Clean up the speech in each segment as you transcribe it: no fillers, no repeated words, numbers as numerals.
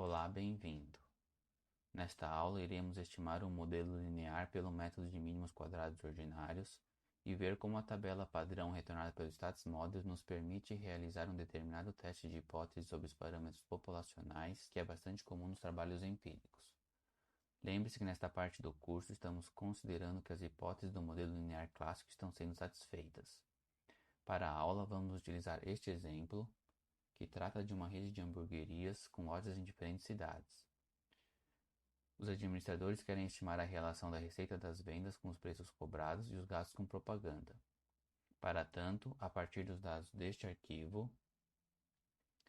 Olá, bem-vindo. Nesta aula, iremos estimar um modelo linear pelo método de mínimos quadrados ordinários e ver como a tabela padrão retornada pelo Stats Model nos permite realizar um determinado teste de hipótese sobre os parâmetros populacionais, que é bastante comum nos trabalhos empíricos. Lembre-se que nesta parte do curso estamos considerando que as hipóteses do modelo linear clássico estão sendo satisfeitas. Para a aula, vamos utilizar este exemplo, que trata de uma rede de hamburguerias com lojas em diferentes cidades. Os administradores querem estimar a relação da receita das vendas com os preços cobrados e os gastos com propaganda. Para tanto, a partir dos dados deste arquivo,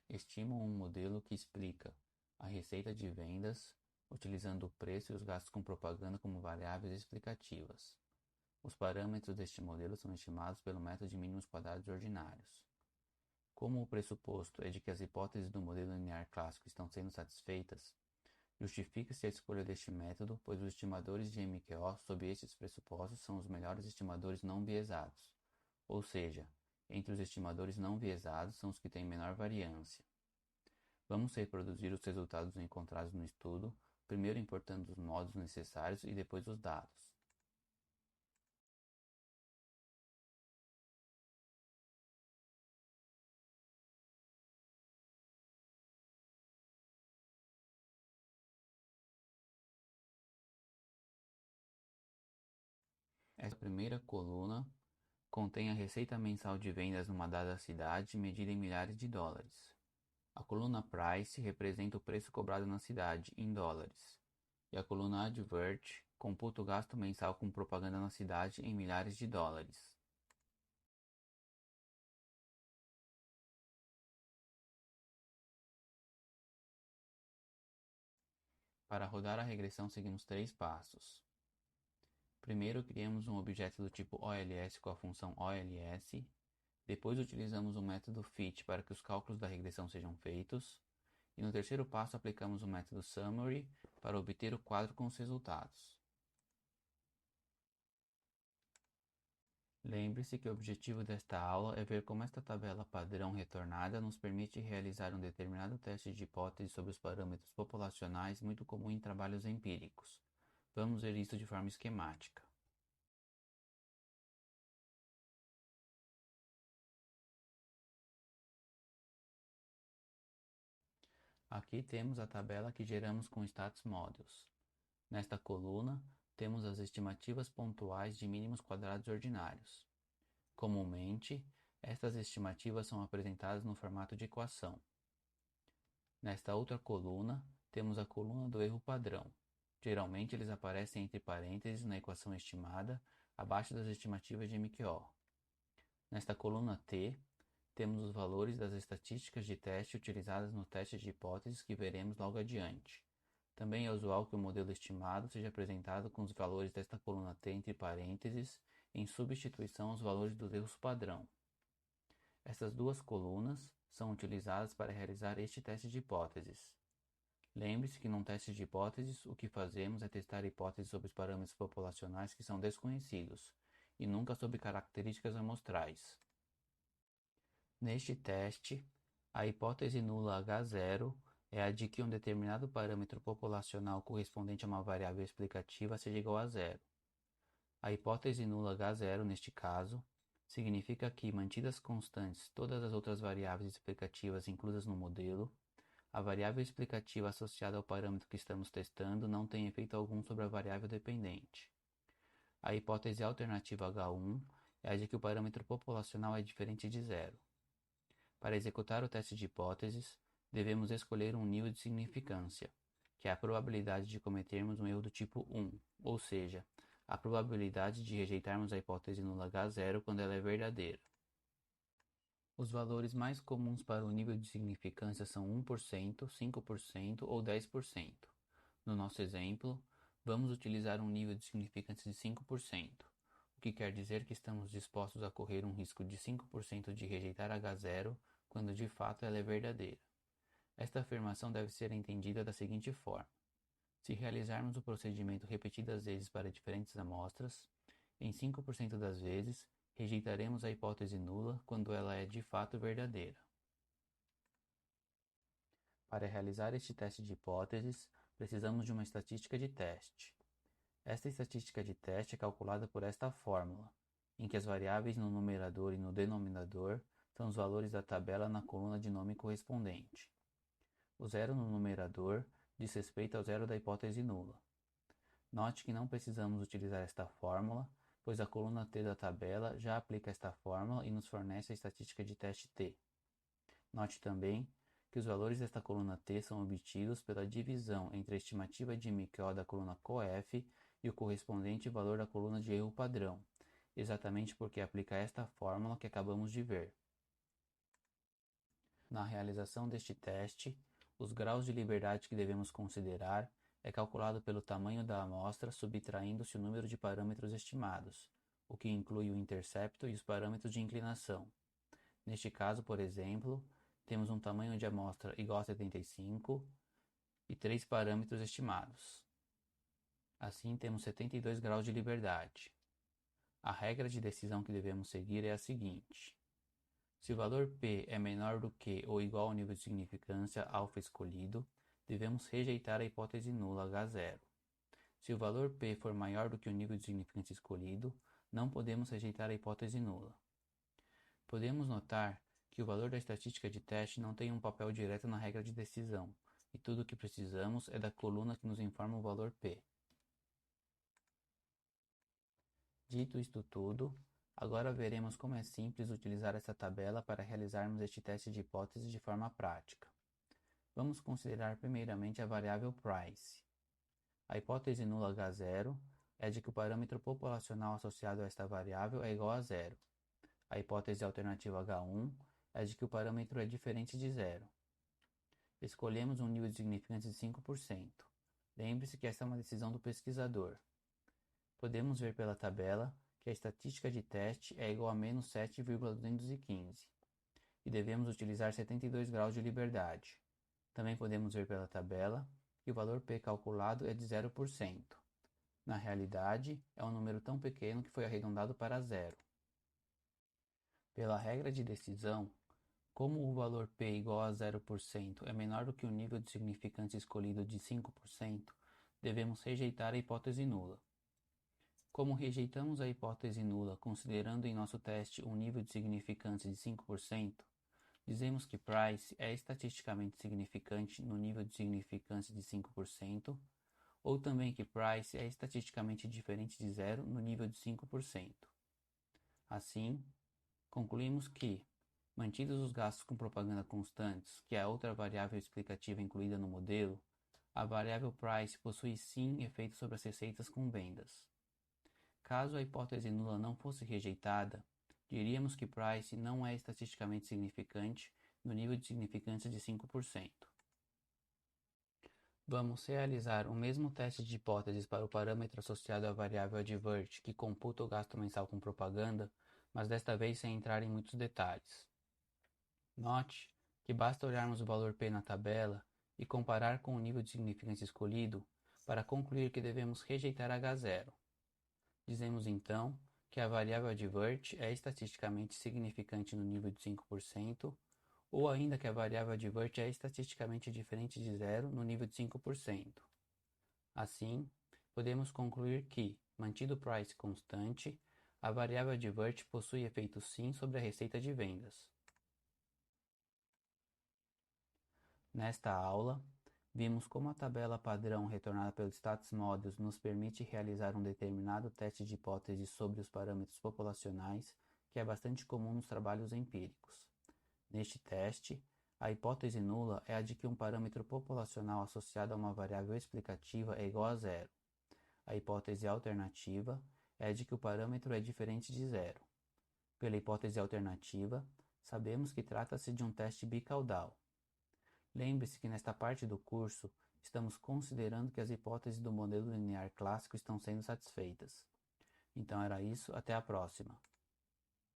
estimam um modelo que explica a receita de vendas utilizando o preço e os gastos com propaganda como variáveis explicativas. Os parâmetros deste modelo são estimados pelo método de mínimos quadrados ordinários. Como o pressuposto é de que as hipóteses do modelo linear clássico estão sendo satisfeitas, justifica-se a escolha deste método, pois os estimadores de MQO sob estes pressupostos são os melhores estimadores não viesados, ou seja, entre os estimadores não viesados são os que têm menor variância. Vamos reproduzir os resultados encontrados no estudo, primeiro importando os modos necessários e depois os dados. Essa primeira coluna contém a receita mensal de vendas numa dada cidade medida em milhares de dólares. A coluna Price representa o preço cobrado na cidade, em dólares, e a coluna Advert computa o gasto mensal com propaganda na cidade em milhares de dólares. Para rodar a regressão, seguimos 3 passos. Primeiro, criamos um objeto do tipo OLS com a função OLS. Depois, utilizamos o método fit para que os cálculos da regressão sejam feitos. E no terceiro passo, aplicamos o método summary para obter o quadro com os resultados. Lembre-se que o objetivo desta aula é ver como esta tabela padrão retornada nos permite realizar um determinado teste de hipótese sobre os parâmetros populacionais muito comum em trabalhos empíricos. Vamos ver isso de forma esquemática. Aqui temos a tabela que geramos com Stats Models. Nesta coluna, temos as estimativas pontuais de mínimos quadrados ordinários. Comumente, estas estimativas são apresentadas no formato de equação. Nesta outra coluna, temos a coluna do erro padrão. Geralmente, eles aparecem entre parênteses na equação estimada, abaixo das estimativas de MQO. Nesta coluna T, temos os valores das estatísticas de teste utilizadas no teste de hipóteses que veremos logo adiante. Também é usual que o modelo estimado seja apresentado com os valores desta coluna T entre parênteses, em substituição aos valores dos erros padrão. Essas duas colunas são utilizadas para realizar este teste de hipóteses. Lembre-se que num teste de hipóteses, o que fazemos é testar hipóteses sobre os parâmetros populacionais que são desconhecidos, e nunca sobre características amostrais. Neste teste, a hipótese nula H0 é a de que um determinado parâmetro populacional correspondente a uma variável explicativa seja igual a zero. A hipótese nula H0, neste caso, significa que, mantidas constantes todas as outras variáveis explicativas inclusas no modelo, a variável explicativa associada ao parâmetro que estamos testando não tem efeito algum sobre a variável dependente. A hipótese alternativa H1 é a de que o parâmetro populacional é diferente de zero. Para executar o teste de hipóteses, devemos escolher um nível de significância, que é a probabilidade de cometermos um erro do tipo 1, ou seja, a probabilidade de rejeitarmos a hipótese nula H0 quando ela é verdadeira. Os valores mais comuns para o nível de significância são 1%, 5% ou 10%. No nosso exemplo, vamos utilizar um nível de significância de 5%, o que quer dizer que estamos dispostos a correr um risco de 5% de rejeitar H0 quando de fato ela é verdadeira. Esta afirmação deve ser entendida da seguinte forma: se realizarmos o procedimento repetidas vezes para diferentes amostras, em 5% das vezes, rejeitaremos a hipótese nula quando ela é de fato verdadeira. Para realizar este teste de hipóteses, precisamos de uma estatística de teste. Esta estatística de teste é calculada por esta fórmula, em que as variáveis no numerador e no denominador são os valores da tabela na coluna de nome correspondente. O zero no numerador diz respeito ao zero da hipótese nula. Note que não precisamos utilizar esta fórmula, pois a coluna T da tabela já aplica esta fórmula e nos fornece a estatística de teste T. Note também que os valores desta coluna T são obtidos pela divisão entre a estimativa de MQO da coluna COEF e o correspondente valor da coluna de erro padrão, exatamente porque aplica esta fórmula que acabamos de ver. Na realização deste teste, os graus de liberdade que devemos considerar é calculado pelo tamanho da amostra subtraindo-se o número de parâmetros estimados, o que inclui o intercepto e os parâmetros de inclinação. Neste caso, por exemplo, temos um tamanho de amostra igual a 75 e 3 parâmetros estimados. Assim, temos 72 graus de liberdade. A regra de decisão que devemos seguir é a seguinte: se o valor P é menor do que ou igual ao nível de significância alfa escolhido, devemos rejeitar a hipótese nula H0. Se o valor P for maior do que o nível de significância escolhido, não podemos rejeitar a hipótese nula. Podemos notar que o valor da estatística de teste não tem um papel direto na regra de decisão, e tudo o que precisamos é da coluna que nos informa o valor P. Dito isto tudo, agora veremos como é simples utilizar essa tabela para realizarmos este teste de hipótese de forma prática. Vamos considerar primeiramente a variável price. A hipótese nula H0 é de que o parâmetro populacional associado a esta variável é igual a zero. A hipótese alternativa H1 é de que o parâmetro é diferente de zero. Escolhemos um nível de significância de 5%. Lembre-se que esta é uma decisão do pesquisador. Podemos ver pela tabela que a estatística de teste é igual a menos 7,215 e devemos utilizar 72 graus de liberdade. Também podemos ver pela tabela que o valor P calculado é de 0%. Na realidade, é um número tão pequeno que foi arredondado para zero. Pela regra de decisão, como o valor P igual a 0% é menor do que o nível de significância escolhido de 5%, devemos rejeitar a hipótese nula. Como rejeitamos a hipótese nula considerando em nosso teste um nível de significância de 5%, dizemos que price é estatisticamente significante no nível de significância de 5%, ou também que price é estatisticamente diferente de zero no nível de 5%. Assim, concluímos que, mantidos os gastos com propaganda constantes, que é a outra variável explicativa incluída no modelo, a variável price possui sim efeito sobre as receitas com vendas. Caso a hipótese nula não fosse rejeitada, diríamos que price não é estatisticamente significante no nível de significância de 5%. Vamos realizar o mesmo teste de hipóteses para o parâmetro associado à variável advert que computa o gasto mensal com propaganda, mas desta vez sem entrar em muitos detalhes. Note que basta olharmos o valor P na tabela e comparar com o nível de significância escolhido para concluir que devemos rejeitar H0. Dizemos então que a variável advert é estatisticamente significante no nível de 5%, ou ainda que a variável advert é estatisticamente diferente de zero no nível de 5%. Assim, podemos concluir que, mantido o price constante, a variável advert possui efeito sim sobre a receita de vendas. Nesta aula, vimos como a tabela padrão retornada pelo Status Modules nos permite realizar um determinado teste de hipótese sobre os parâmetros populacionais, que é bastante comum nos trabalhos empíricos. Neste teste, a hipótese nula é a de que um parâmetro populacional associado a uma variável explicativa é igual a zero. A hipótese alternativa é a de que o parâmetro é diferente de zero. Pela hipótese alternativa, sabemos que trata-se de um teste bicaudal. Lembre-se que nesta parte do curso, estamos considerando que as hipóteses do modelo linear clássico estão sendo satisfeitas. Então era isso, até a próxima.